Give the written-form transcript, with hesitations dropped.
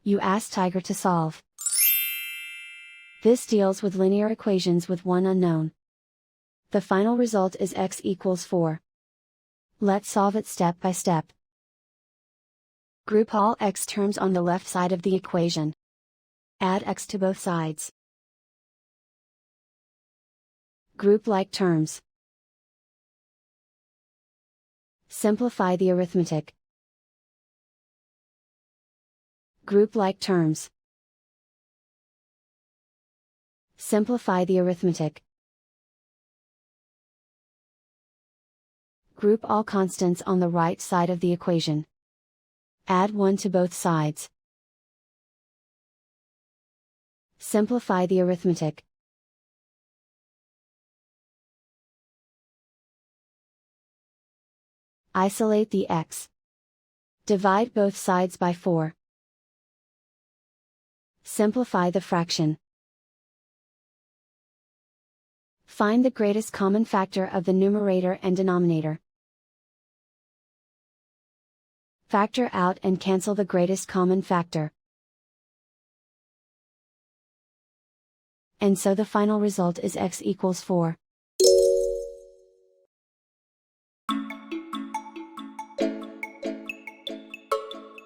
You ask Tiger to solve. This deals with linear equations with one unknown. The final result is x equals 4. Let's solve it step by step. Group all x terms on the left side of the equation. Add x to both sides. Group like terms. Simplify the arithmetic. Group like terms. Simplify the arithmetic. Group all constants on the right side of the equation. Add 1 to both sides. Simplify the arithmetic. Isolate the x. Divide both sides by 4. Simplify the fraction. Find the greatest common factor of the numerator and denominator. Factor out and cancel the greatest common factor. And so the final result is x equals 4.